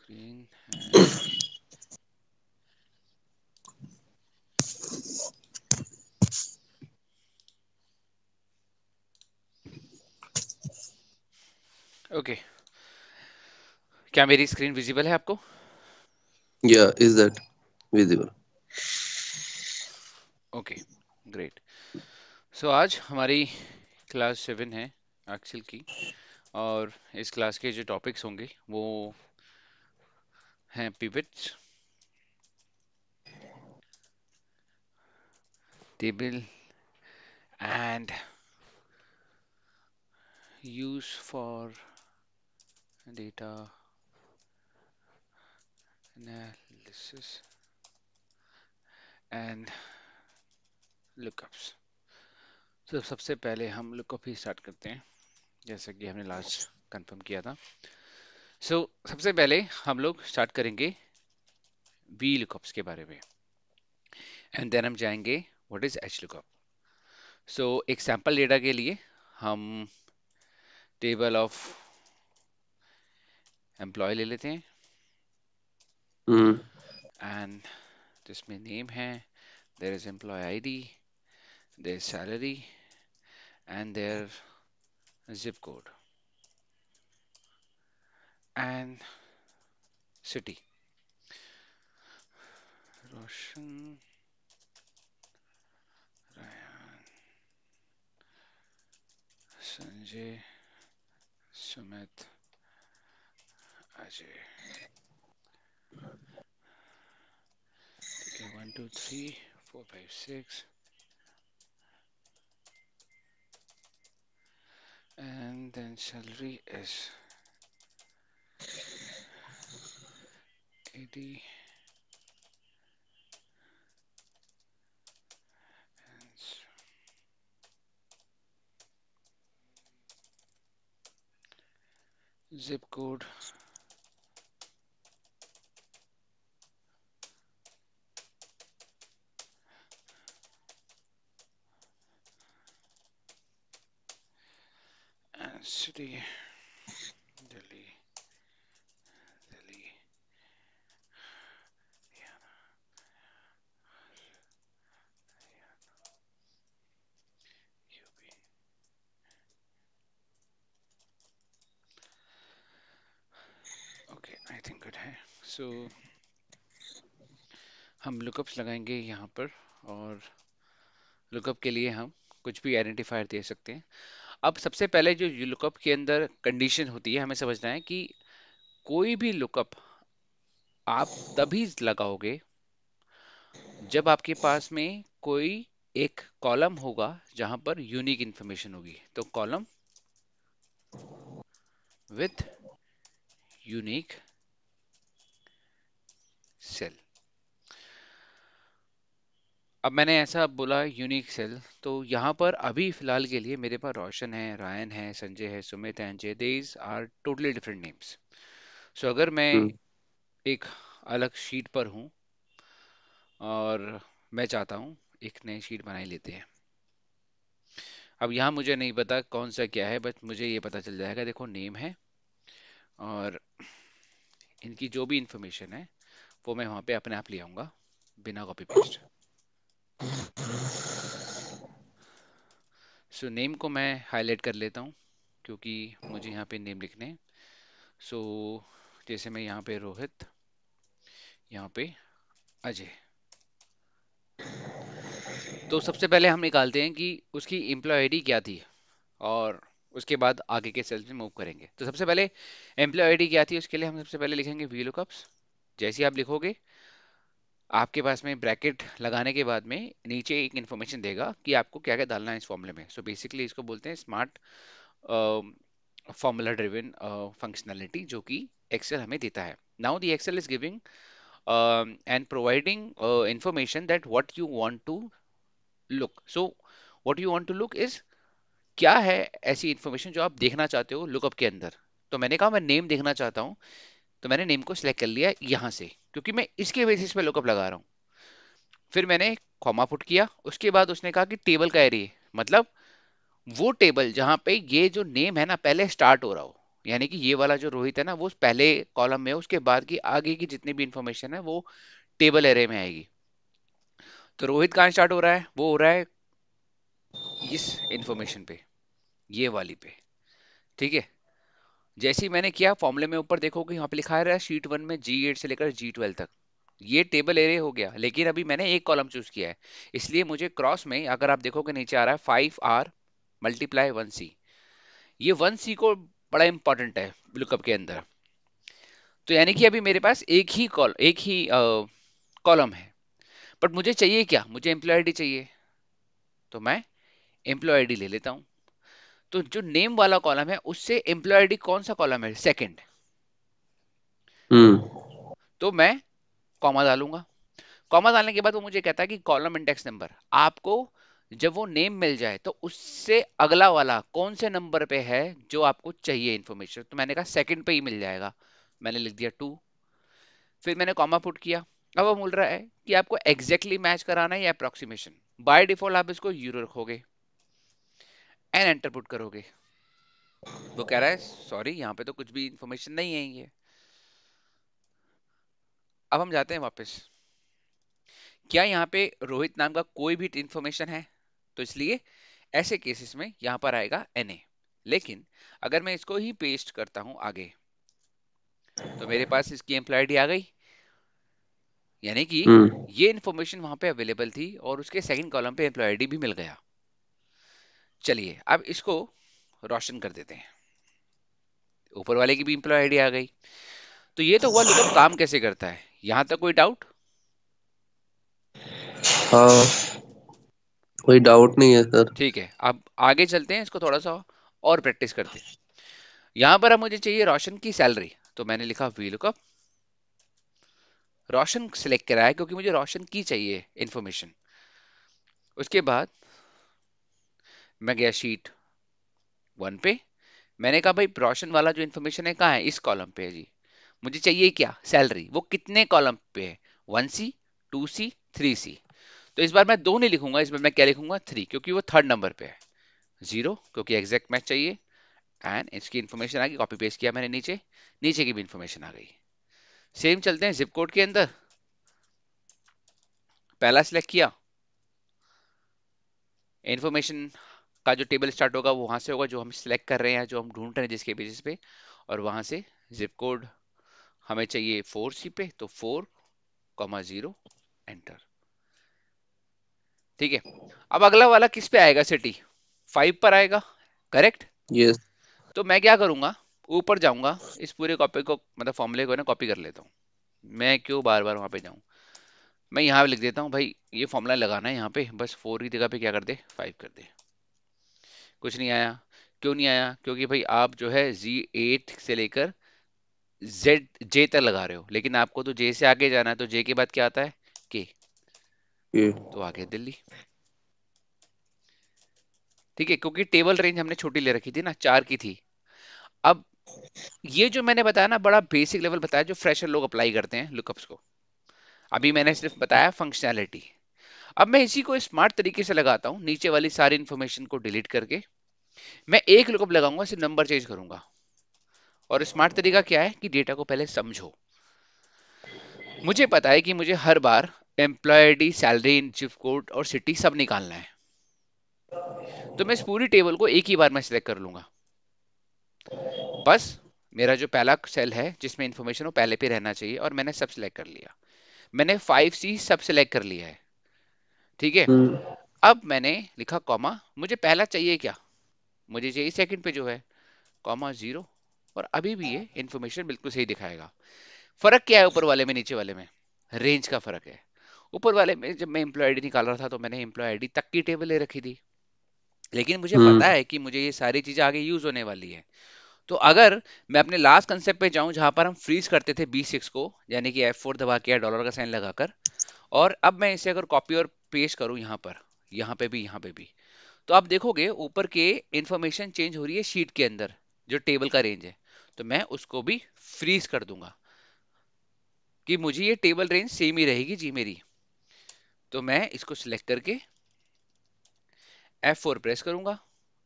screen and okay. क्या मेरी screen visible है आपको? Yeah, is that visible? Okay, great. So आज हमारी क्लास 7 है एक्सेल की, और इस क्लास के जो टॉपिक्स होंगे वो हैं pivots, table and use for data analysis and lookups. तो सबसे पहले हम लुकअप ही स्टार्ट करते हैं, जैसा कि हमने लास्ट कंफर्म किया था। सबसे पहले हम लोग स्टार्ट करेंगे वी लुकअप्स के बारे में, एंड देन हम जाएंगे व्हाट इज एच लुकअप। एक सैंपल डेटा के लिए हम टेबल ऑफ एम्प्लॉय ले लेते हैं, Hmm. एंड जिसमें नेम है, there is employee ID, there is salary and there zip code and city. Roshan, Ryan, Sanjay, Sumit, Ajay. ठीक है, 1 2 3 4 5 6, and then salary is 80 and zip code and city Delhi, Delhi, UP। Okay, I think good है। सो हम lookups लगाएंगे यहाँ पर, और lookup के लिए हम कुछ भी आइडेंटिफायर दे सकते हैं। अब सबसे पहले जो लुकअप के अंदर कंडीशन होती है, हमें समझना है कि कोई भी लुकअप आप तभी लगाओगे जब आपके पास में कोई एक कॉलम होगा जहां पर यूनिक इंफॉर्मेशन होगी। तो कॉलम विथ यूनिक सेल। अब मैंने ऐसा बोला यूनिक सेल, तो यहाँ पर अभी फिलहाल के लिए मेरे पास रोशन है, रायन है, संजय है, सुमित है, and these are totally different names. अगर मैं Hmm. एक अलग शीट पर हूँ और मैं चाहता हूँ एक नई शीट बनाई लेते हैं। अब यहाँ मुझे नहीं पता कौन सा क्या है, बट मुझे ये पता चल जाएगा, देखो नेम है और इनकी जो भी इंफॉर्मेशन है वो मैं वहाँ पे अपने आप ले आऊँगा बिना कॉपी पेस्ट। नेम को मैं हाईलाइट कर लेता हूँ क्योंकि मुझे यहाँ पे नेम लिखने हैं। सो जैसे मैं यहाँ पे रोहित, यहाँ पे अजय। तो सबसे पहले हम निकालते हैं कि उसकी एम्प्लॉय आईडी क्या थी, और उसके बाद आगे के सेल्स में मूव करेंगे। तो सबसे पहले एम्प्लॉय आईडी क्या थी, उसके लिए हम सबसे पहले लिखेंगे वी लुकअप्स। जैसे ही आप लिखोगे, आपके पास में ब्रैकेट लगाने के बाद में नीचे एक इन्फॉर्मेशन देगा कि आपको क्या क्या डालना है इस फॉर्मूले में। बेसिकली इसको बोलते हैं स्मार्ट फॉर्मूला ड्रिवन फंक्शनैलिटी, जो कि एक्सेल हमें देता है। Now the Excel is giving and providing information that what you want to look. What you want to look is क्या है ऐसी इंफॉर्मेशन जो आप देखना चाहते हो लुकअप के अंदर। तो मैंने कहा मैं नेम देखना चाहता हूँ, तो मैंने नेम को सिलेक्ट कर लिया यहाँ से, क्योंकि मैं इसके बेसिस पे लुकअप लगा रहा हूँ। फिर मैंने कॉमा पुट किया, उसके बाद उसने कहा कि टेबल का एरिया, मतलब वो टेबल जहां पे ये जो नेम है ना पहले स्टार्ट हो रहा हो, यानी कि ये वाला जो रोहित है ना वो पहले कॉलम में है, उसके बाद की आगे की जितनी भी इंफॉर्मेशन है वो टेबल एरे में आएगी। तो रोहित कहाँ स्टार्ट हो रहा है, वो हो रहा है इस इंफॉर्मेशन पे, ये वाली पे। ठीक है। जैसे ही मैंने किया फॉर्मूले में ऊपर देखोगे यहाँ पे लिखा है शीट 1 में G8 से लेकर G12 तक, ये टेबल एरे हो गया। लेकिन अभी मैंने एक कॉलम चूज किया है, इसलिए मुझे क्रॉस में अगर आप देखोगे नीचे आ रहा है 5R मल्टीप्लाई 1C। ये 1C को बड़ा इंपॉर्टेंट है लुकअप के अंदर। तो यानी कि अभी मेरे पास एक ही कॉलम है, बट मुझे चाहिए क्या, मुझे एम्प्लॉय आईडी चाहिए। तो मैं एम्प्लॉय आईडी ले लेता हूँ। तो जो नेम वाला कॉलम है उससे एम्प्लॉय आईडी कौन सा कॉलम है, सेकंड। हम्म तो मैं कॉमा डालूंगा। कॉमा डालने के बाद वो मुझे कहता है कि कॉलम इंडेक्स नंबर आपको, जब वो नेम मिल जाए तो उससे अगला वाला कौन से नंबर पे है जो आपको चाहिए इंफॉर्मेशन। तो मैंने कहा सेकंड पे ही मिल जाएगा, मैंने लिख दिया 2। फिर मैंने कॉमा पुट किया। अब वो बोल रहा है कि आपको एग्जैक्टली मैच कराना है या अप्रोक्सीमेशन। बाय डिफॉल्ट आप इसको यूरो रखोगे एंड एंटर पुट करोगे। वो कह रहा है सॉरी यहाँ पे तो कुछ भी इंफॉर्मेशन नहीं है ये। अब हम जाते हैं वापस, क्या यहाँ पे रोहित नाम का कोई भी इंफॉर्मेशन है, तो इसलिए ऐसे केसेस में यहाँ पर आएगा NA। लेकिन अगर मैं इसको ही पेस्ट करता हूं आगे, तो मेरे पास इसकी एम्प्लॉय आईडी आ गई। यानी कि हम्म ये इन्फॉर्मेशन वहां पे अवेलेबल थी और उसके सेकंड कॉलम पे एम्प्लॉय आईडी भी मिल गया। चलिए अब इसको रोशन कर देते हैं, ऊपर वाले की भी एम्प्लॉय आईडी आ गई। तो ये तो हुआ लुकअप काम कैसे करता है। यहां तक कोई डाउट? हाँ, कोई डाउट नहीं है सर। ठीक है, अब आगे चलते हैं, इसको थोड़ा सा और प्रैक्टिस करते हैं। यहां पर अब मुझे चाहिए रोशन की सैलरी, तो मैंने लिखा वी लुकअप। रोशन सिलेक्ट करा है क्योंकि मुझे रोशन की चाहिए इंफॉर्मेशन। उसके बाद मैं गया शीट 1 पे। मैंने कहा भाई रोशन वाला जो इन्फॉर्मेशन है कहाँ है, इस कॉलम पे है जी। मुझे चाहिए क्या, सैलरी। वो कितने कॉलम पे है, 1C 2C 3C। तो इस बार मैं 2 नहीं लिखूंगा, इस बार मैं क्या लिखूंगा 3, क्योंकि वो थर्ड नंबर पे है। 0 क्योंकि एग्जैक्ट मैच चाहिए। एंड इसकी इन्फॉर्मेशन आ गई, कॉपी पेस्ट किया मैंने नीचे, नीचे की भी इन्फॉर्मेशन आ गई। सेम चलते हैं जिप कोड के अंदर। पहला सिलेक्ट किया, इन्फॉर्मेशन का जो टेबल स्टार्ट होगा वो वहां से होगा जो हम सिलेक्ट कर रहे हैं, जो हम ढूंढ रहे हैं जिसके बेसिस पे। और वहां से जिप कोड हमें चाहिए 4C पे, तो 4,0 एंटर। ठीक है। अब अगला वाला किस पे आएगा, सिटी 5 पर आएगा, करेक्ट। यस। तो मैं क्या करूंगा, ऊपर जाऊंगा, इस पूरे कॉपी को मतलब फॉर्मूले को ना कॉपी कर लेता हूँ। मैं क्यों बार बार वहां पे जाऊं, मैं यहाँ पे लिख देता हूँ भाई, ये फॉर्मूला लगाना है यहाँ पे, बस 4 की जगह पे क्या कर दे 5 कर दे। कुछ नहीं आया। क्यों नहीं आया, क्योंकि भाई आप जो है G8 से लेकर J तक लगा रहे हो, लेकिन आपको तो J से आगे जाना है, तो J के बाद क्या आता है K। ये तो आगे दिल्ली। ठीक है, क्योंकि टेबल रेंज हमने छोटी ले रखी थी ना, 4 की थी। अब ये जो मैंने बताया ना बड़ा बेसिक लेवल बताया, जो फ्रेशर लोग अप्लाई करते हैं लुकअप्स को। अभी मैंने सिर्फ बताया फंक्शनैलिटी। अब मैं इसी को स्मार्ट तरीके से लगाता हूँ, नीचे वाली सारी इंफॉर्मेशन को डिलीट करके मैं एक लुकअप लगाऊंगा, सिर्फ नंबर चेंज करूंगा। और स्मार्ट तरीका क्या है कि डेटा को पहले समझो। मुझे पता है कि मुझे हर बार employ ID, salary, zip code और सिटी सब निकालना है। तो मैं इस पूरी टेबल को एक ही बार में सिलेक्ट कर लूंगा। बस मेरा जो पहला सेल है जिसमें इंफॉर्मेशन वो पहले पे रहना चाहिए, और मैंने सब सिलेक्ट कर लिया। मैंने 5C सब सिलेक्ट कर लिया है। ठीक है। हम्म अब मैंने लिखा कॉमा, मुझे पहला चाहिए क्या, मुझे चाहिए सेकंड पे जो है कॉमा 0। और अभी भी ये इंफॉर्मेशन बिल्कुल सही दिखाएगा। फर्क क्या है ऊपर वाले में नीचे वाले में, रेंज का फर्क है। ऊपर वाले में जब मैं एम्प्लॉय आईडी निकाल रहा था तो मैंने एम्प्लॉय आईडी तक की टेबल ले रखी थी, लेकिन मुझे पता हम्म है कि मुझे ये सारी चीजें आगे यूज होने वाली है। तो अगर मैं अपने लास्ट कंसेप्ट पे जाऊं जहां पर हम फ्रीज करते थे B6 को, यानी कि F4 दबा के या डॉलर का साइन लगाकर, और अब मैं इसे अगर कॉपी और पेस्ट करूं यहाँ पर, यहाँ पे भी, यहाँ पे भी, तो आप देखोगे ऊपर के इंफॉर्मेशन चेंज हो रही है शीट के अंदर, जो टेबल का रेंज है। तो मैं उसको भी फ्रीज कर दूंगा कि मुझे ये टेबल रेंज सेम ही रहेगी जी मेरी। तो मैं इसको सिलेक्ट करके F4 प्रेस करूंगा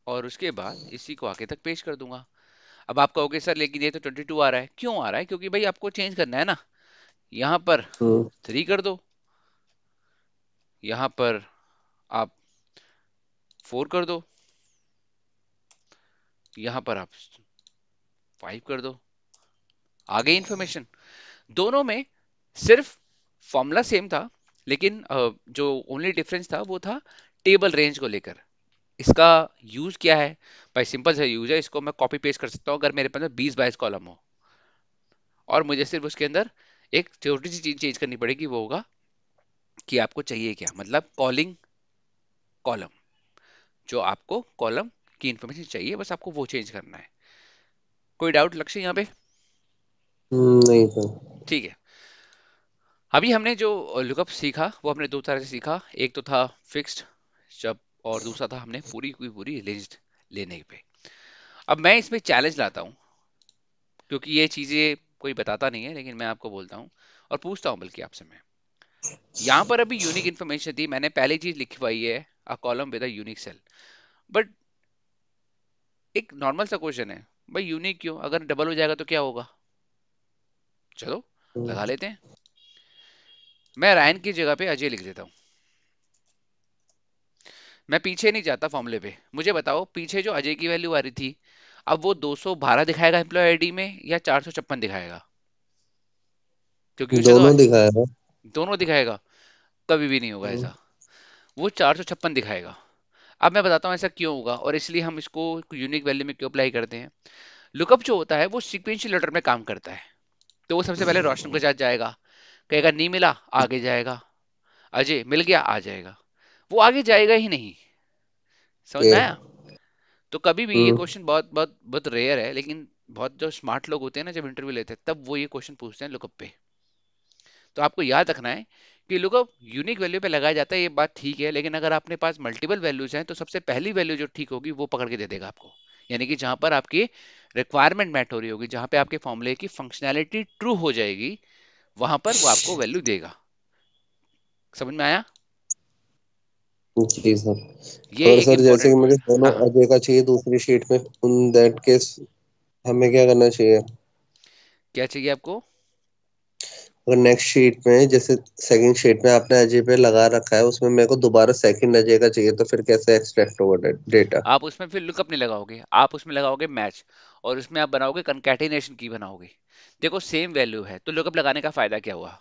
और उसके बाद इसी को आगे तक पेश कर दूंगा। अब आप कहोगे सर लेकिन ये तो 22 आ रहा है, क्यों आ रहा है? क्योंकि भाई आपको चेंज करना है ना। यहाँ पर हम्म 3 कर दो, यहाँ पर आप 4 कर दो, यहाँ पर आप 5 कर दो, आ गई इंफॉर्मेशन। दोनों में सिर्फ फॉर्मूला सेम था, लेकिन जो ओनली डिफरेंस था वो था टेबल रेंज को लेकर। इसका यूज क्या है? भाई सिंपल सा यूज है, इसको मैं कॉपी पेस्ट कर सकता हूँ अगर मेरे पास 20-22 कॉलम हो, और मुझे सिर्फ उसके अंदर एक छोटी सी चीज चेंज करनी पड़ेगी, वो होगा कि आपको चाहिए क्या, मतलब कॉलिंग कॉलम। जो आपको कॉलम की इंफॉर्मेशन चाहिए बस आपको वो चेंज करना है। कोई डाउट लक्ष्य यहाँ पे? नहीं सर। ठीक है। अभी हमने जो लुकअप सीखा वो हमने दो तरह से सीखा, एक तो था फिक्स्ड जब, और दूसरा था हमने पूरी की पूरी लिस्ट लेने पे। अब मैं इसमें चैलेंज लाता हूँ, क्योंकि ये चीजें कोई बताता नहीं है, लेकिन मैं आपको बोलता हूँ और पूछता हूँ बल्कि आपसे मैं। यहाँ पर अभी यूनिक इन्फॉर्मेशन थी, मैंने पहली चीज लिखी हुई है a column with a unique cell. But एक नॉर्मल सा क्वेश्चन है, भाई यूनिक क्यों? अगर डबल हो जाएगा तो क्या होगा? चलो लगा हम्म, लेते हैं। मैं रायन की जगह पे अजय लिख देता हूँ। मैं पीछे नहीं जाता फॉर्मूले पे, मुझे बताओ पीछे जो अजय की वैल्यू आ रही थी, अब वो 212 दिखाएगा एम्प्लॉय आईडी में या 456 दिखाएगा? क्योंकि उसे तो दोनों दिखाया। दोनों दिखाएगा। कभी भी नहीं होगा हम्म, ऐसा, वो 456 दिखाएगा। अब मैं बताता हूँ ऐसा क्यों होगा, और इसलिए हम इसको यूनिक वैल्यू में क्यों अप्लाई करते हैं। लुकअप जो होता है वो सीक्वेंशियल ऑर्डर में काम करता है। तो वो सबसे पहले रोशन के साथ जाएगा, कहेगा नहीं मिला, आगे जाएगा, अजय मिल गया, आ जाएगा। वो आगे जाएगा ही नहीं। समझ ओके। में आया? तो कभी भी ये हम्म क्वेश्चन बहुत बहुत बहुत रेयर है, लेकिन बहुत जो स्मार्ट लोग होते हैं ना जब इंटरव्यू लेते हैं तब वो ये क्वेश्चन पूछते हैं लुकअप पे। तो आपको याद रखना है कि लुकअप यूनिक वैल्यू पे लगाया जाता है, ये बात ठीक है, लेकिन अगर आपने पास मल्टीपल वैल्यूज हैं तो सबसे पहली वैल्यू जो ठीक होगी वो पकड़ के दे देगा आपको। यानी कि जहां पर आपकी रिक्वायरमेंट मैट हो रही होगी, जहां पे आपके फॉर्मूले की फंक्शनैलिटी ट्रू हो जाएगी, वहां पर वो आपको वैल्यू देगा। समझ में आया? जी सर। ये और एक सर जैसे इंपॉर्टेंट कि मुझे पॉइंट। दोनों हाँ हाँ। अजय का चाहिए दूसरी शीट में, उन दैट केस हमें क्या करना चाहिए? क्या चाहिए आपको? अगर नेक्स्ट शीट में जैसे सेकंड शीट में आपने अजय पे लगा रखा है, उसमें मेरे को दोबारा सेकंड अजय का चाहिए, तो फिर कैसे एक्सट्रैक्ट होगा डेटा? आप उसमें फिर लुकअप नहीं लगाओगे, आप उसमें लगाओगे मैच, और उसमें आप बनाओगे कंकैटिनेशन की बनाओगे। देखो सेम वैल्यू है तो लुकअप लगाने का फायदा क्या हुआ?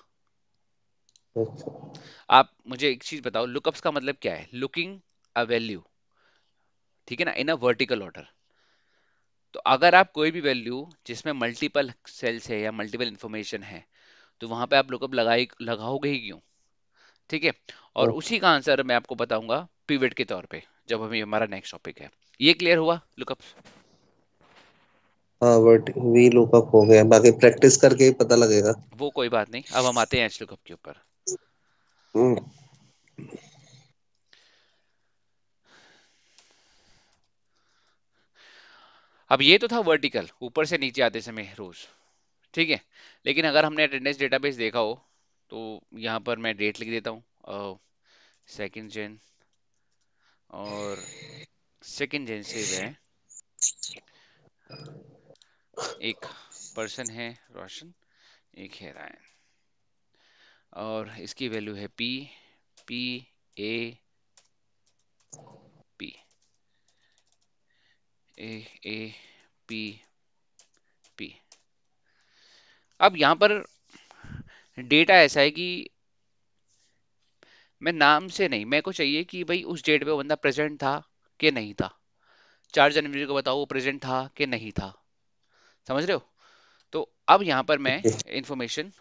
अच्छा। आप मुझे एक चीज बताओ, लुकअप्स का मतलब क्या है? लुकिंग अ वैल्यू, ठीक है ना, इन अ वर्टिकल ऑर्डर। तो अगर आप कोई भी वैल्यू जिसमें मल्टीपल सेल्स है या मल्टीपल इंफॉर्मेशन है, तो वहां पे आप लुकअप लगाओगे ही क्यों? ठीक है। और अच्छा। उसी का आंसर मैं आपको बताऊंगा पिवट के तौर पे, जब हमें हमारा नेक्स्ट टॉपिक है। ये क्लियर हुआ लुकअप्स? हाँ बट वी लुकअप हो गया, बाकी प्रैक्टिस करके ही पता लगेगा। वो कोई बात नहीं, अब हम आते हैं एच लुकअप के ऊपर। हम्म, अब ये तो था वर्टिकल, ऊपर से नीचे आते समय रोज, ठीक है। लेकिन अगर हमने अटेंडेंस डेटाबेस देखा हो, तो यहाँ पर मैं डेट लिख देता हूँ, 2 जन, और 2 जन से वह एक पर्सन है रोशन, एक है रायन, और इसकी वैल्यू है पी, पी, ए, पी, ए, ए, पी, पी। अब यहाँ पर डेटा ऐसा है कि मैं नाम से नहीं, मेरे को चाहिए कि भाई उस डेट पे वो बंदा प्रेजेंट था कि नहीं था। 4 जनवरी को बताओ वो प्रेजेंट था कि नहीं था। समझ रहे हो? तो अब यहाँ पर मैं इंफॉर्मेशन,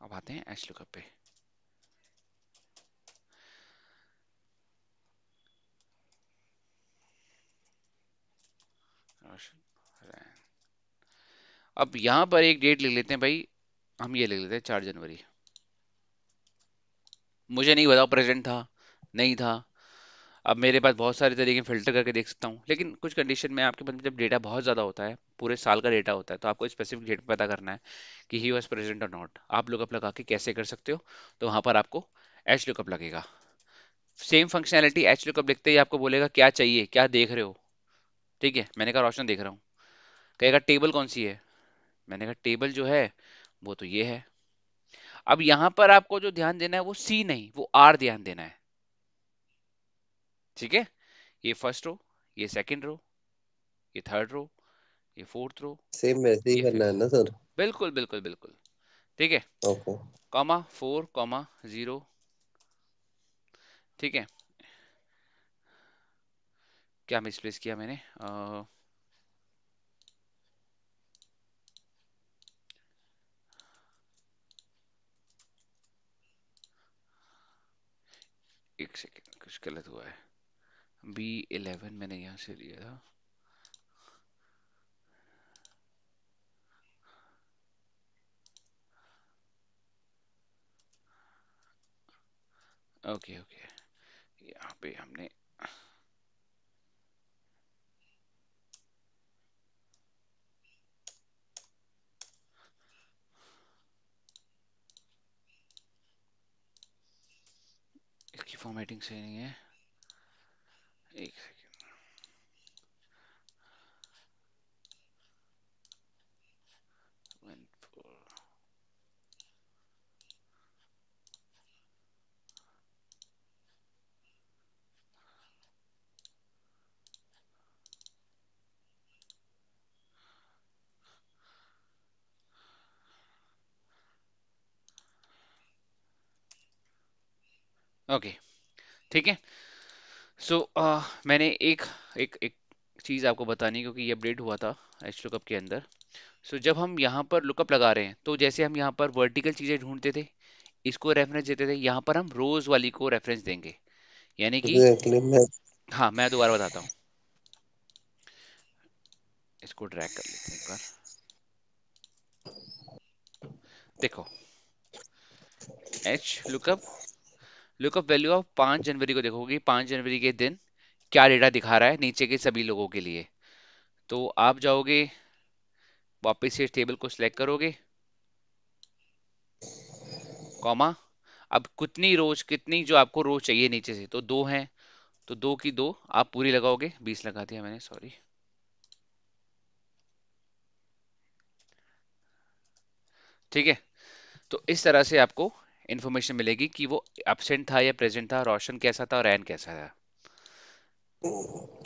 अब आते हैं एच लुकअप पे। रोशन, रैन। अब यहाँ पर एक डेट लिख लेते हैं भाई, हम ये लिख लेते हैं 4 जनवरी। मुझे नहीं बताओ प्रेजेंट था नहीं था। अब मेरे पास बहुत सारे तरीके फिल्टर करके देख सकता हूँ, लेकिन कुछ कंडीशन में आपके पास जब डेटा बहुत ज़्यादा होता है, पूरे साल का डेटा होता है, तो आपको स्पेसिफिक डेट पता करना है कि ही वॉज प्रेजेंट और नॉट। आप लोग अप लगा के कैसे कर सकते हो? तो वहाँ पर आपको एच लुकअप लगेगा। सेम फंक्शनैलिटी एच लुकअप लिखते ही आपको बोलेगा क्या चाहिए, क्या देख रहे हो। ठीक है, मैंने कहा रोशन देख रहा हूँ। कहेगा टेबल कौन सी है, मैंने कहा टेबल जो है वो तो ये है। अब यहां पर आपको जो ध्यान देना है वो सी नहीं, वो आर ध्यान देना है। ठीक है, ये फर्स्ट रो, ये सेकंड रो, ये थर्ड रो, ये फोर्थ रो, सेम वैसे ही ये करना है फिफ्थ। ना सर? बिल्कुल बिल्कुल बिल्कुल। ठीक है, ओके। Comma 4 comma 0। ठीक है, क्या मिसप्लेस किया मैंने, एक सेकेंड, कुछ गलत हुआ है। B11 मैंने यहाँ से लिया था। ओके ओके, यहाँ पे हमने, इसकी फॉर्मेटिंग सही नहीं है। एक सेकेंड। ओके, ठीक है। सो मैंने एक एक एक चीज आपको बतानी है, क्योंकि ये अपडेट हुआ था एच लुकअप के अंदर। सो जब हम यहाँ पर लुकअप लगा रहे हैं, तो जैसे हम यहाँ पर वर्टिकल चीजें ढूंढते थे, इसको रेफरेंस देते थे, यहाँ पर हम रोज वाली को रेफरेंस देंगे। यानी कि, एग्जैक्टली मैं। हाँ मैं दोबारा बताता हूँ, इसको ड्रैग कर लेते हैं एक बार। देखो, H lookup, lookup value of 5 जनवरी को देखोगे, 5 जनवरी के दिन क्या डेटा दिखा रहा है नीचे के सभी लोगों के लिए। तो आप जाओगे, वापस से टेबल को सिलेक्ट करोगे, कॉमा, अब कितनी रोज, कितनी जो आपको रोज चाहिए नीचे से, तो 2 हैं, तो 2 की 2 आप पूरी लगाओगे। 20 लगा दिया मैंने, सॉरी। ठीक है, तो इस तरह से आपको इंफॉर्मेशन मिलेगी कि वो एब्सेंट था या प्रेजेंट था, रोशन कैसा था और एन कैसा था।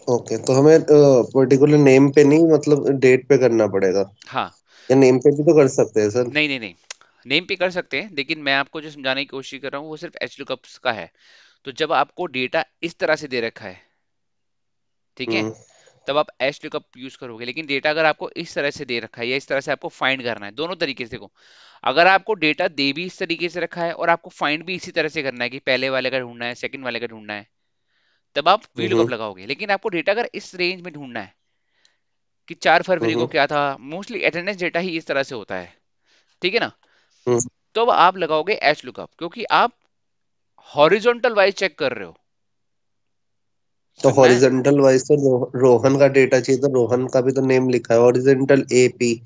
ओके, तो हमें पर्टिकुलर नेम पे नहीं, मतलब डेट पे करना पड़ेगा? हाँ, या नेम पे भी तो कर सकते हैं सर? नहीं नहीं नहीं, नेम पे कर सकते हैं, लेकिन मैं आपको जो समझाने की कोशिश कर रहा हूँ वो सिर्फ एच लुकअप्स का है। तो जब आपको डेटा इस तरह से दे रखा है, ठीक है, हम्म। तब आप एच लुकअप यूज करोगे। लेकिन डेटा अगर आपको इस तरह से दे रखा है या इस तरह से आपको फाइंड करना है, दोनों तरीके से देखो, अगर आपको डेटा दे भी इस तरीके से रखा है और आपको फाइंड भी इसी तरह से करना है कि पहले वाले का ढूंढना है, सेकंड वाले का ढूंढना है, तब आप वी लुकअप हम्म। लगाओगे। लेकिन आपको डेटा अगर इस रेंज में ढूंढना है कि 4 फरवरी को हम्म। क्या था, मोस्टली अटेंडेंस डेटा ही इस तरह से होता है, ठीक है ना, हम्म। तो अब आप लगाओगे एच लुकअप, क्योंकि आप हॉरिजॉन्टल वाइज चेक कर रहे हो। तो समझ में आया? हॉरिजेंटल वाइज तो रोहन का डेटा चाहिए, तो रोहन का भी तो नेम लिखा है, हॉरिजेंटल एपी।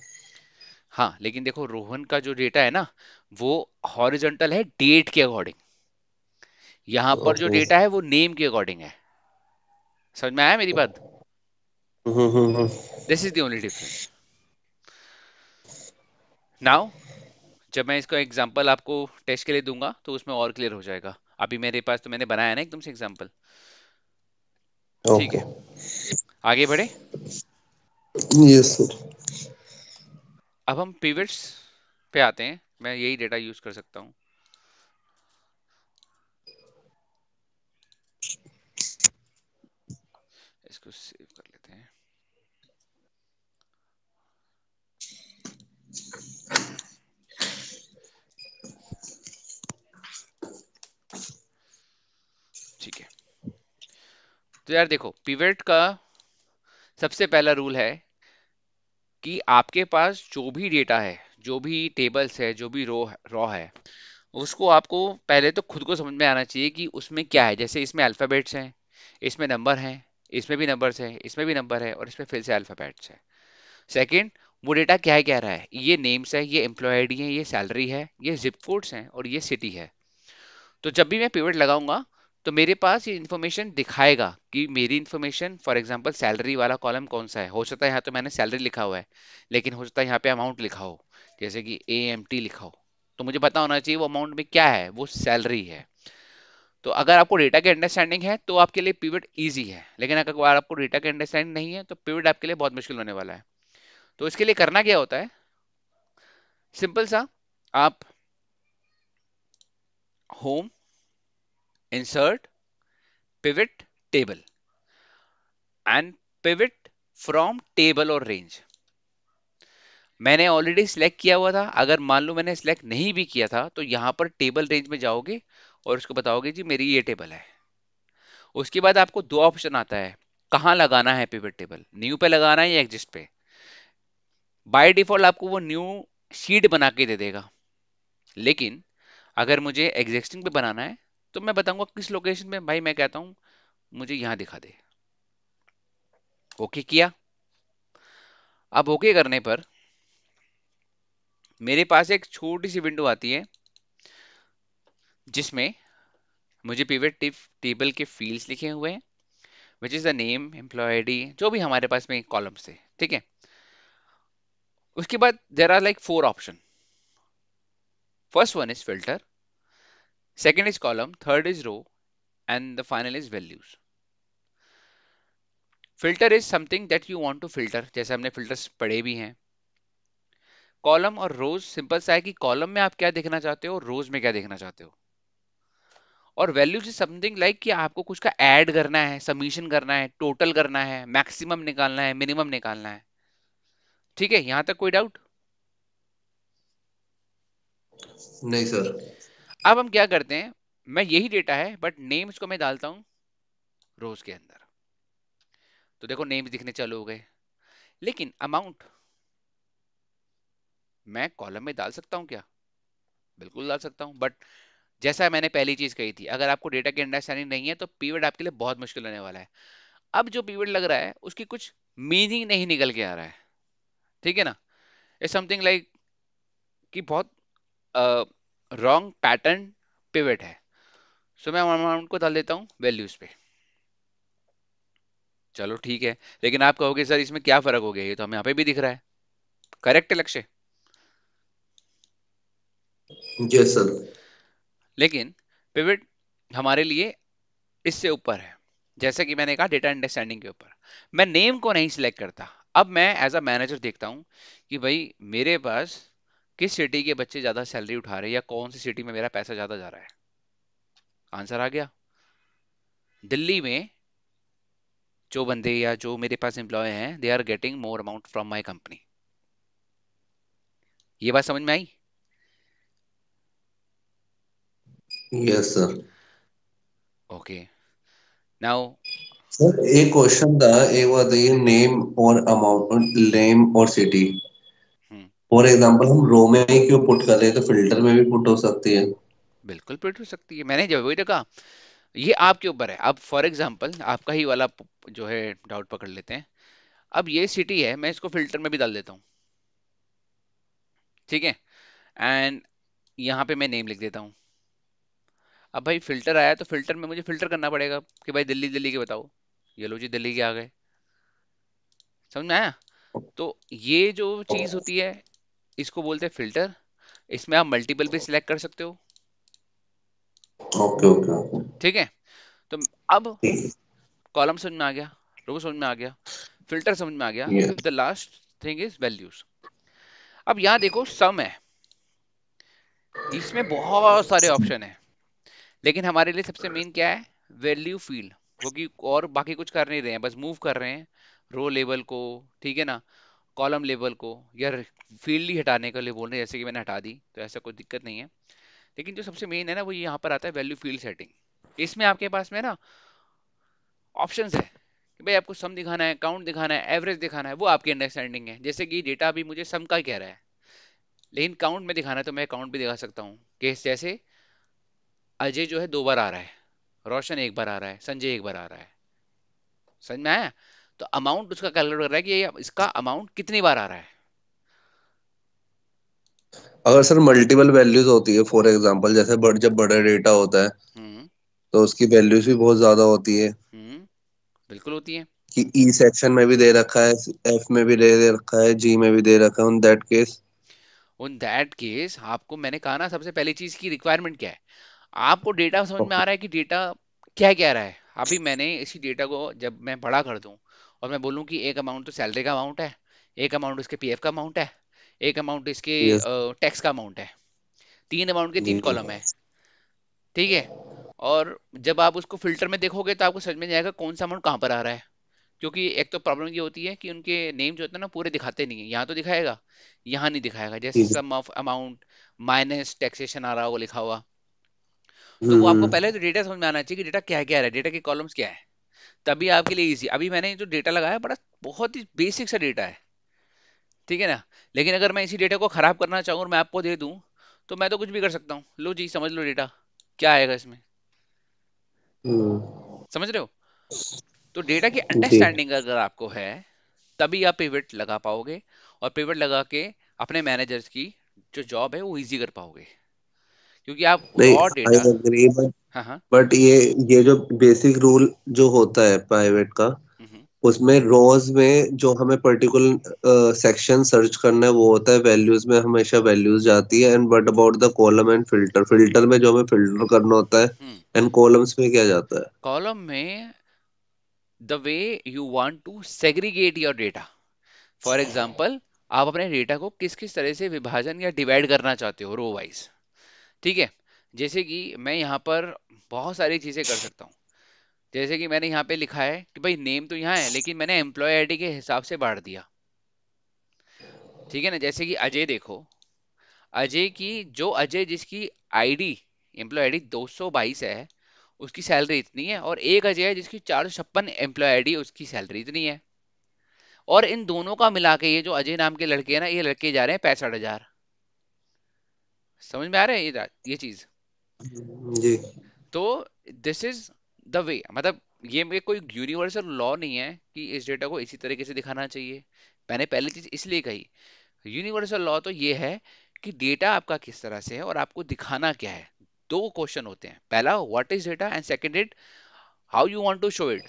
हाँ, लेकिन देखो रोहन का जो डेटा है ना, वो हॉरिजॉन्टल है डेट के अकॉर्डिंग। यहाँ पर जो ओके। डेटा है वो नेम के अकॉर्डिंग है। समझ में आया मेरी बात? Hmm. This is the only difference. Now जब मैं इसका एग्जांपल आपको टेस्ट के लिए दूंगा तो उसमें और क्लियर हो जाएगा। अभी मेरे पास तो मैंने बनाया है ना एकदम से एग्जांपल। ठीक ओके। है, आगे बढ़े। Yes sir. अब हम पिवट्स पे आते हैं, मैं यही डेटा यूज कर सकता हूँ। इसको सेव कर लेते हैं। ठीक है, तो यार देखो, पिवट का सबसे पहला रूल है कि आपके पास जो भी डेटा है, जो भी टेबल्स है, जो भी रो है, उसको आपको पहले तो खुद को समझ में आना चाहिए कि उसमें क्या है। जैसे इसमें अल्फाबेट्स हैं, इसमें नंबर हैं, इसमें भी नंबर्स हैं, इसमें भी नंबर है, और इसमें फिर से अल्फाबेट्स है। सेकंड, वो डेटा क्या है, कह रहा है, ये नेम्स है, ये एम्प्लॉय आईडी है, ये सैलरी है, ये जिप कोड्स हैं और ये सिटी है। तो जब भी मैं पिवट लगाऊंगा तो मेरे पास ये इन्फॉर्मेशन दिखाएगा कि मेरी इन्फॉर्मेशन, फॉर एग्जांपल सैलरी वाला कॉलम कौन सा है। हो सकता है यहाँ तो मैंने सैलरी लिखा हुआ है, लेकिन हो सकता है यहाँ पे अमाउंट लिखा हो, जैसे कि AMT लिखा हो। तो मुझे पता होना चाहिए वो अमाउंट में क्या है, वो सैलरी है। तो अगर आपको डेटा की अंडरस्टैंडिंग है तो आपके लिए पिवट इजी है, लेकिन अगर आपको डेटा की अंडरस्टैंडिंग नहीं है तो पिवट आपके लिए बहुत मुश्किल होने वाला है। तो इसके लिए करना क्या होता है, सिंपल सा, आप home, insert, pivot table and pivot from table और रेंज। मैंने ऑलरेडी सिलेक्ट किया हुआ था, अगर मान लो मैंने सिलेक्ट नहीं भी किया था तो यहाँ पर टेबल रेंज में जाओगे और उसको बताओगे जी मेरी ये टेबल है। उसके बाद आपको दो ऑप्शन आता है, कहाँ लगाना है पिवट टेबल, न्यू पे लगाना है या एग्जिस्ट पे। बाय डिफॉल्ट आपको वो न्यू शीट बना के दे देगा, लेकिन अगर मुझे एग्जिस्टिंग पे बनाना है तो मैं बताऊंगा किस लोकेशन में। भाई मैं कहता हूँ मुझे यहाँ दिखा दे। ओके किया। अब ओके करने पर मेरे पास एक छोटी सी विंडो आती है जिसमें मुझे पिवट टेबल के फील्ड्स लिखे हुए हैं, which is the name, employee ID, जो भी हमारे पास में कॉलम्स थे। ठीक है। उसके बाद there are like 4 option. First one is filter, second is column, third is row and the final is values. Filter is something that you want to filter, जैसे हमने फिल्टर्स पढ़े भी हैं। कॉलम और रोज सिंपल सा है कि कॉलम में आप क्या देखना चाहते हो, रोज में क्या देखना चाहते हो। और वैल्यूज इज समथिंग लाइक कि आपको कुछ का ऐड करना है, सबमिशन करना है, टोटल करना है, मैक्सिमम निकालना है, मिनिमम निकालना है। ठीक है, यहां तक कोई डाउट? नहीं सर। अब हम क्या करते हैं, मैं यही डेटा है बट नेम्स को मैं डालता हूं रोज के अंदर। तो देखो नेम्स दिखने चालू हो गए, लेकिन अमाउंट मैं कॉलम में डाल सकता हूं क्या? बिल्कुल डाल सकता हूं, बट जैसा मैंने पहली चीज कही थी, अगर आपको डेटा की अंडरस्टैंडिंग नहीं है तो पीवर्ड आपके लिए बहुत मुश्किल होने वाला है। अब जो पीवर्ड लग रहा है उसकी कुछ मीनिंग नहीं निकल के आ रहा है। ठीक है ना, इट्स समथिंग लाइक कि बहुत रॉन्ग पैटर्न पिवट है। सो मैं अमाउंट को डाल देता हूँ वैल्यूज पे। चलो ठीक है, लेकिन आप कहोगे सर इसमें क्या फर्क हो गया, ये तो हमें यहाँ पे भी दिख रहा है। करेक्ट है लक्ष्य? Yes sir. लेकिन पिवट हमारे लिए इससे ऊपर है। जैसे कि मैंने कहा डेटा अंडरस्टैंडिंग के ऊपर मैं नेम को नहीं सिलेक्ट करता। अब मैं एज अ मैनेजर देखता हूँ कि भाई मेरे पास किस सिटी के बच्चे ज्यादा सैलरी उठा रहे हैं या कौन सी सिटी में मेरा पैसा ज्यादा जा रहा है। आंसर आ गया। दिल्ली में जो बंदे या जो मेरे पास एम्प्लॉय हैं they are getting more amount from my company. ये बात समझ में आई? Yes sir. Okay. Now sir एक क्वेश्चन था, एक बात बताइए, नेम और अमाउंट, नेम और सिटी, फॉर एग्जांपल हम रो में ही क्यों पुट कर रहे हैं, तो फिल्टर में भी पुट हो सकती है। बिल्कुल पिट हो सकती है, मैंने जब वही तो कहा। ये आपके ऊपर है। अब फॉर एग्जांपल आपका ही वाला जो है डाउट पकड़ लेते हैं। अब ये सिटी है, मैं इसको फिल्टर में भी डाल देता हूँ। ठीक है। एंड यहाँ पे मैं नेम लिख देता हूँ। अब भाई फिल्टर आया तो फिल्टर में मुझे फिल्टर करना पड़ेगा कि भाई दिल्ली दिल्ली के बताओ। ये लो जी दिल्ली के आ गए। समझ में आया? तो ये जो चीज होती है इसको बोलते हैं फिल्टर। इसमें आप मल्टीपल भी सिलेक्ट कर सकते हो। Okay okay okay. ठीक है। तो अब कॉलम समझ में आ गया, रो समझ में आ गया, फिल्टर समझ में आ गया। ये the last thing is values. अब यहाँ देखो सम है, इसमें बहुत सारे ऑप्शन है, लेकिन हमारे लिए सबसे मेन क्या है, वैल्यू फील्ड। क्योंकि और बाकी कुछ कर नहीं रहे हैं, बस मूव कर रहे हैं रो लेवल को, ठीक है ना, कॉलम लेवल को, या फील्ड ही हटाने के लिए बोल रहे हैं, जैसे कि मैंने हटा दी तो ऐसा कोई दिक्कत नहीं है। लेकिन जो सबसे मेन है ना वो यहाँ पर आता है वैल्यू फील्ड सेटिंग। इसमें आपके पास में ना ऑप्शंस है कि भाई आपको सम दिखाना है, काउंट दिखाना है, एवरेज दिखाना है, वो आपकी अंडरस्टैंडिंग है। जैसे कि डेटा अभी मुझे सम का ही कह रहा है, लेकिन काउंट में दिखाना है तो मैं काउंट भी दिखा सकता हूँ। केस जैसे अजय जो है 2 बार आ रहा है, रोशन 1 बार आ रहा है, संजय 1 बार आ रहा है। समझ में आया? तो अमाउंट उसका कैलकुलेट कर रहा है कि ये इसका अमाउंट कितनी बार आ रहा है। अगर सर मल्टीपल वैल्यूज होती है, फॉर एग्जांपल जैसे जब बड़ा डेटा होता है हम्म। तो उसकी वैल्यूज भी बहुत ज्यादा होती है, हम्म। बिल्कुल होती है। कि ई सेक्शन में भी दे रखा है, एफ में भी दे रखा है, जी में भी दे रखा है, उन दैट केस। उन दैट केस आपको मैंने कहा ना, सबसे पहली चीज की रिक्वायरमेंट क्या है। आपको डेटा समझ में ओके। आ रहा है कि डेटा क्या कह रहा है। अभी मैंने इसी डेटा को जब मैं बड़ा कर दूं और मैं बोलूं कि एक अमाउंट तो सैलरी का अमाउंट है, एक अमाउंट इसके पीएफ का अमाउंट है, एक अमाउंट इसके यस। टैक्स का अमाउंट है, तीन अमाउंट के तीन जी। कॉलम है। ठीक है। और जब आप उसको फिल्टर में देखोगे तो आपको समझ में नहीं आएगा कौन सा अमाउंट कहाँ पर आ रहा है। क्योंकि एक तो प्रॉब्लम ये होती है कि उनके नेम जो होते हैं ना पूरे दिखाते नहीं है। यहाँ तो दिखाएगा, यहाँ नहीं दिखाएगा। जैसे जी। सम ऑफ अमाउंट माइनस टैक्सेशन आ रहा होगा लिखा हुआ। तो वो आपको हम्म। पहले तो डेटा समझ में आना चाहिए कि डेटा क्या क्या है, डेटा के कॉलम्स क्या है। तभी आपके लिए इजी। अभी मैंने जो डेटा लगाया बड़ा बहुत ही बेसिक सा डेटा है। ठीक है ना। लेकिन अगर मैं इसी डेटा को खराब करना चाहूँ और मैं आपको दे दूं तो मैं तो कुछ भी कर सकता हूँ। लो जी समझ लो डेटा क्या आएगा इसमें। हम्म। समझ रहे हो। तो डेटा की जी। अंडरस्टैंडिंग अगर आपको है तभी आप पिवट लगा पाओगे। और पिवट लगा के अपने मैनेजर्स की जो जॉब है वो इजी कर पाओगे। क्योंकि आप नहीं, रॉ आई डेटा। एग्री, हाँ हाँ। बट ये जो बेसिक रूल जो होता है प्राइवेट का, हम्म। उसमें रोज में जो हमें पर्टिकुलर सेक्शन सर्च करना है वो होता है वैल्यूज में, हमेशा वैल्यूज जाती है। And but about the column and filter, filter में जो हमें फिल्टर करना होता है, हम्म। एंड कॉलम्स में क्या जाता है? कॉलम में the way you want to segregate your data. For example आप अपने डेटा को किस किस तरह से विभाजन या डिवाइड करना चाहते हो रो वाइज। ठीक है। जैसे कि मैं यहाँ पर बहुत सारी चीजें कर सकता हूँ। जैसे कि मैंने यहाँ पे लिखा है कि भाई नेम तो यहाँ है लेकिन मैंने एम्प्लॉय आईडी के हिसाब से बांट दिया। ठीक है ना। जैसे कि अजय देखो, अजय की जो अजय जिसकी आईडी एम्प्लॉय आईडी 222 है उसकी सैलरी इतनी है। और एक अजय है जिसकी 456 एम्प्लॉय आईडी उसकी सैलरी इतनी है। और इन दोनों का मिला के ये जो अजय नाम के लड़के हैं ना ये लड़के जा रहे हैं 65,000। समझ में आ रहा है ये चीज। जी। तो दिस इज द वे। मतलब ये कोई यूनिवर्सल लॉ नहीं है कि इस डेटा को इसी तरीके से दिखाना चाहिए। मैंने पहली चीज इसलिए कही। यूनिवर्सल लॉ तो ये है कि डेटा आपका किस तरह से है और आपको दिखाना क्या है। दो क्वेश्चन होते हैं, पहला what is data and second it how you want to show it.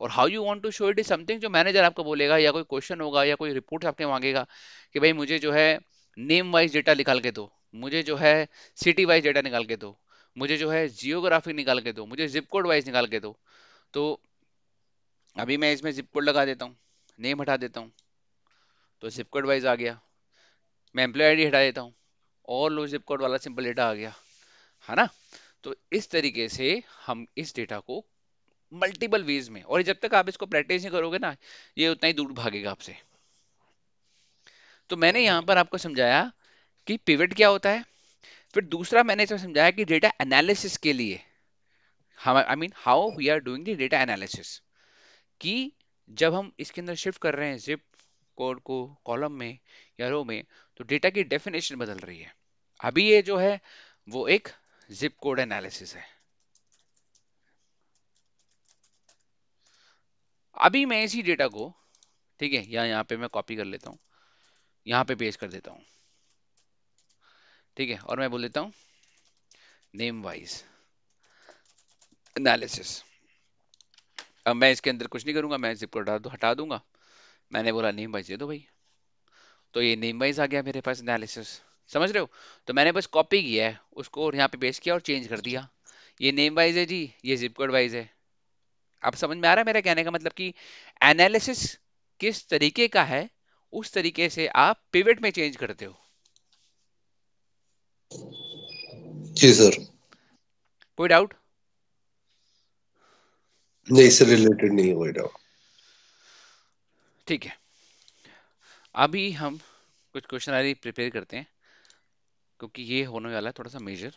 और how you want to show it is something जो मैनेजर आपको बोलेगा या कोई क्वेश्चन होगा या कोई रिपोर्ट आपके मांगेगा कि भाई मुझे जो है नेम वाइज डेटा निकाल के दो, मुझे जो है सिटी वाइज डेटा निकाल के दो, मुझे जो है जियोग्राफी निकाल के दो, मुझे जिप कोड वाइज निकाल के दो। तो अभी मैं इसमें जिप कोड लगा देता हूँ, नेम हटा देता हूँ तो जिप कोड वाइज आ गया। मैं एम्प्लॉय आईडी हटा देता हूँ और लो जिप कोड वाला सिंपल डेटा आ गया। है ना। तो इस तरीके से हम इस डेटा को मल्टीपल वेज में, और जब तक आप इसको प्रैक्टिस नहीं करोगे ना ये उतना ही दूर भागेगा आपसे। तो मैंने यहाँ पर आपको समझाया कि पिवट क्या होता है। फिर दूसरा मैंने इसमें समझाया कि डेटा एनालिसिस के लिए हम I mean how we are doing the data analysis. कि जब हम इसके अंदर शिफ्ट कर रहे हैं जिप कोड को कॉलम में या रो में तो डेटा की डेफिनेशन बदल रही है। अभी ये जो है वो एक जिप कोड एनालिसिस है। अभी मैं इसी डेटा को, ठीक है, या यहाँ पे मैं कॉपी कर लेता हूँ, यहाँ पे पेस्ट कर देता हूँ। ठीक है। और मैं बोल देता हूँ नेम वाइज एनालिसिस। अब मैं इसके अंदर कुछ नहीं करूंगा, मैं जिप कोड हटा दूंगा। मैंने बोला नेम वाइज दे दो भाई। तो ये नेम वाइज आ गया मेरे पास एनालिसिस। समझ रहे हो। तो मैंने बस कॉपी किया है उसको और यहाँ पे पेस्ट किया और चेंज कर दिया। ये नेम वाइज है जी, ये जिप कोड वाइज है। अब समझ में आ रहा है मेरा कहने का मतलब कि एनालिसिस किस तरीके का है उस तरीके से आप पिवट में चेंज करते हो। जी सर। कोई डाउट। नहीं, इससे रिलेटेड नहीं है कोई डाउट। ठीक है। अभी हम कुछ क्वेश्चनरी प्रिपेयर करते हैं क्योंकि ये होने वाला है थोड़ा सा मेजर।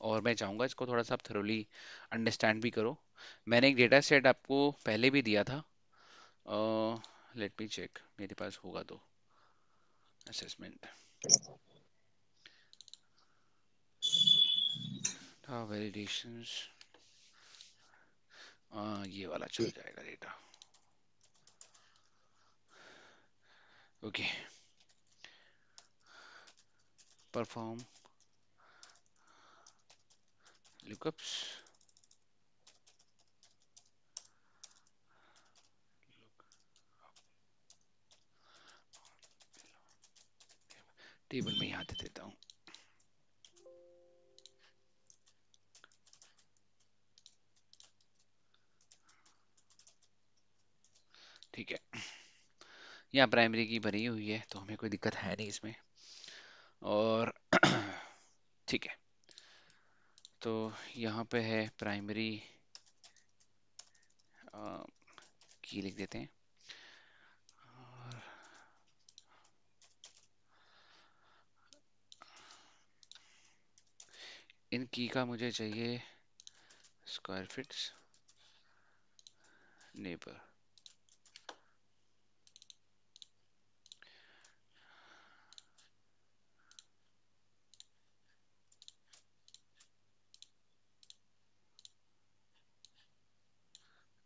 और मैं चाहूंगा इसको थोड़ा सा आप थरोली अंडरस्टैंड भी करो। मैंने एक डेटा सेट आपको पहले भी दिया था। लेट मी चेक मेरे पास होगा तो असेसमेंट था वैलिडेशंस। ये वाला चल जाएगा data. Okay. Perform lookups, table में यहाँ दे देता हूँ। ठीक है, यहाँ प्राइमरी की भरी हुई है तो हमें कोई दिक्कत है नहीं इसमें। और ठीक है, तो यहाँ पे है प्राइमरी की लिख देते हैं। और इन की का मुझे चाहिए square fits neighbour,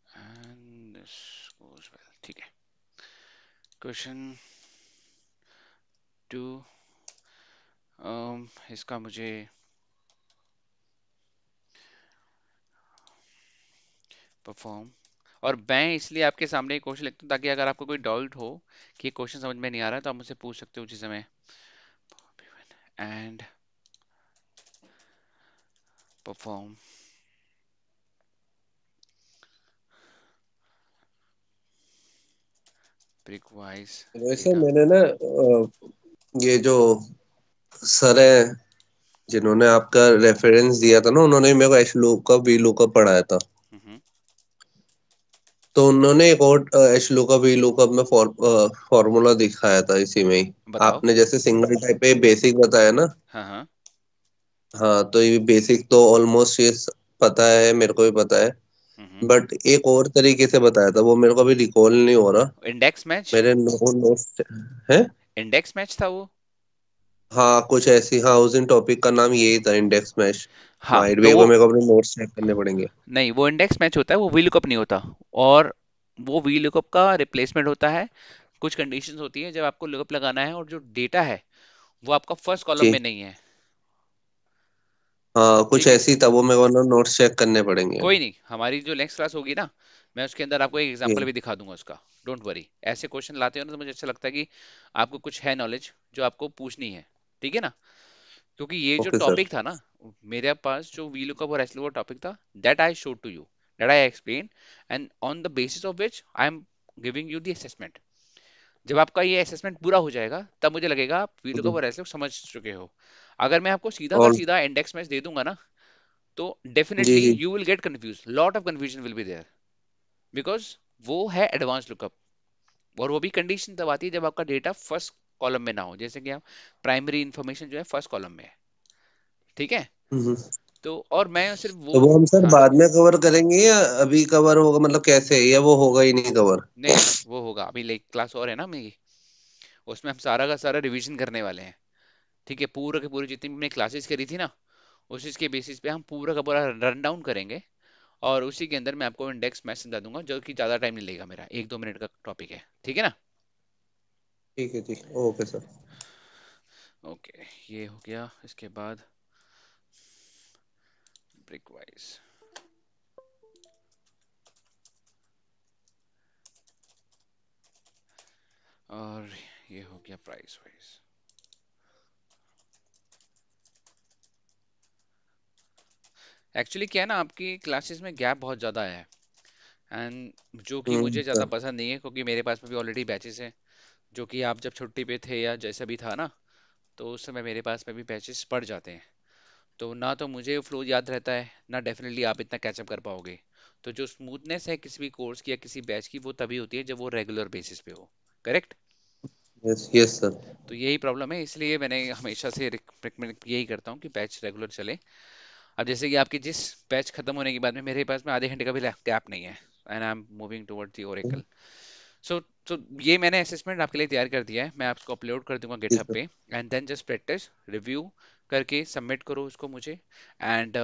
and this goes well. ठीक है, क्वेश्चन 2, इसका मुझे परफॉर्म, और मैं इसलिए आपके सामने एक क्वेश्चन लिखता हूँ ताकि अगर आपको कोई डाउट हो कि क्वेश्चन समझ में नहीं आ रहा है तो आप मुझसे पूछ सकते हो उसी समय। एंड परफॉर्म ब्रिक वाइज वैसे डेटा। मैंने ना ये जो सर है जिन्होंने आपका रेफरेंस दिया था ना, उन्होंने मेरे को एच लूकअप वी लूकअप पढ़ाया था। हम्म, तो उन्होंने एक और एच लूकअप वी लूकअप में फॉर्मूला दिखाया था इसी में ही। बताओ। आपने जैसे सिंगल टाइप पे बेसिक बताया ना। हाँ हाँ। हाँ, तो ये बेसिक तो ऑलमोस्ट ये पता है, मेरे को भी पता है। हम्म, बट एक और तरीके से बताया था, वो मेरे को अभी रिकॉल नहीं हो रहा। इंडेक्स मैच, मेरे नोट्स है। इंडेक्स मैच था वो। हाँ कुछ ऐसी, हाँ उस दिन टॉपिक का नाम यही था, इंडेक्स मैच। हाँ माइट भी तो एक बार वो, मेरे को अपने नोट्स चेक करने पड़ेंगे। नहीं वो इंडेक्स मैच होता है, वो वी लुकअप नहीं होता। और वो वी लुकअप का रिप्लेसमेंट होता है। कुछ कंडीशंस होती है जब आपको लुकअप लगाना है और जो डेटा है वो आपका फर्स्ट कॉलम जी। में नहीं है। हाँ कुछ ठीक है, ऐसी था, वो मेरे को ना नोट्स चेक करने पड़ेंगे कोई अभी। नहीं, हमारी जो नेक्स्ट क्लास होगी ना, मैं उसके अंदर आपको एक एग्जांपल जी। भी दिखा दूंगा उसका। डोंट वरी, ऐसे क्वेश्चन लाते हो ना तो मुझे अच्छा लगता है कि आपको कुछ है नॉलेज जो आपको पूछनी है। ठीक है ना, क्योंकि ये जो ओके सर। टॉपिक था ना, मेरे पास जो वी लुकअप और एस लुकअप टॉपिक था, that I showed to you, that I explain, and on the basis of which I am giving you the assessment. जब आपका ये असेसमेंट पूरा हो जाएगा तब मुझे लगेगा आप वी लुकअप जी। और एस लुकअप समझ चुके हो। अगर मैं आपको सीधा का और सीधा इंडेक्स मैच दे दूंगा ना, तो जी डेफिनेटली जी। You will get confuse, lot of confusion will be there, because वो है एडवांस लुकअप। और वो भी कंडीशन तब आती है जब आपका डेटा फर्स्ट कॉलम में ना हो, जैसे कि आप प्राइमरी इंफॉर्मेशन जो है फर्स्ट कॉलम में है। ठीक है, हम्म। तो और मैं सिर्फ वो, तो वो हम सर हाँ, बाद में कवर करेंगे या अभी कवर होगा, मतलब कैसे, या वो होगा ही नहीं कवर? नहीं नहीं वो होगा, अभी लाइक क्लास और है ना मेरी, उसमें हम सारा का सारा रिवीजन करने वाले हैं। ठीक है, पूरा के पूरी जितनी भी मैंने क्लासेस करी थी ना, उसी के बेसिस पे हम पूरा का पूरा रन डाउन करेंगे। और उसी के अंदर मैं आपको इंडेक्स मैच समझा दूंगा जो कि ज़्यादा टाइम नहीं लेगा, मेरा 1-2 मिनट का टॉपिक है। ठीक है ना। ठीक है, ठीक, ओके सर। ओके, ये हो गया। इसके बाद ब्रिक वाइज, और ये हो गया प्राइस वाइज। एक्चुअली क्या है ना, आपकी क्लासेस में गैप बहुत ज़्यादा है, एंड जो कि मुझे ज़्यादा सर। पसंद नहीं है, क्योंकि मेरे पास में भी ऑलरेडी बैचेस हैं। जो कि आप जब छुट्टी पे थे या जैसा भी था ना, तो उस समय मेरे पास में भी बैचेस पड़ जाते हैं। तो ना तो मुझे फ्लो याद रहता है, ना डेफिनेटली आप इतना कैचअप कर पाओगे। तो जो स्मूथनेस है किसी भी कोर्स की या किसी बैच की, वो तभी होती है जब वो रेगुलर बेसिस पे हो। करेक्ट। Yes yes sir. तो यही प्रॉब्लम है, इसलिए मैंने हमेशा से रिकमेंड यही करता हूँ कि बैच रेगुलर चले। अब जैसे कि आपकी जिस बैच खत्म होने के बाद में मेरे पास में आधे घंटे का भी गैप नहीं है, and I am moving toward the Oracle. So so ये मैंने असेसमेंट आपके लिए तैयार कर दिया है, मैं आपको अपलोड कर दूंगा जी गिटहब सर। पे। And then just practice, review, करके सबमिट करो उसको मुझे। एंड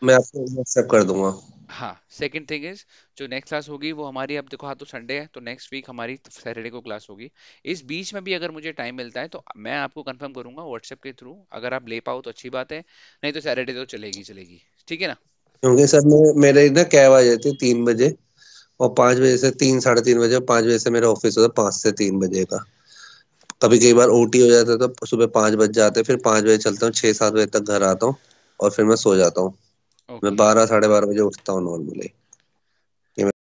मैं आपको व्हाट्सएप कर दूंगा। हाँ, सेकंड थिंग इज, जो नेक्स्ट क्लास होगी वो हमारी, अब देखो हाँ तो संडे है, तो नेक्स्ट वीक हमारी सैटरडे को क्लास होगी। इस बीच में भी अगर मुझे टाइम मिलता है तो मैं आपको कंफर्म करूंगा व्हाट्सएप के थ्रू, अगर आप ले पाओ तो अच्छी बात है, नहीं तो सैटरडे तो चलेगी चलेगी। ठीक है ना? क्योंकि सर मेरे ना कैब आ जाती है 3 बजे, और 5 बजे से तीन, 3:30 बजे, 5 बजे से मेरा ऑफिस होता है 5 से 3 बजे का। कभी कई बार ओटी हो जाता है तो सुबह 5 बज जाते हैं, फिर 5 बजे चलता हूँ, 6-7 बजे तक घर आता हूँ, और फिर मैं सो जाता हूँ। मैं ओके। 12, 12:30 बजे उठता हूँ नॉर्मली।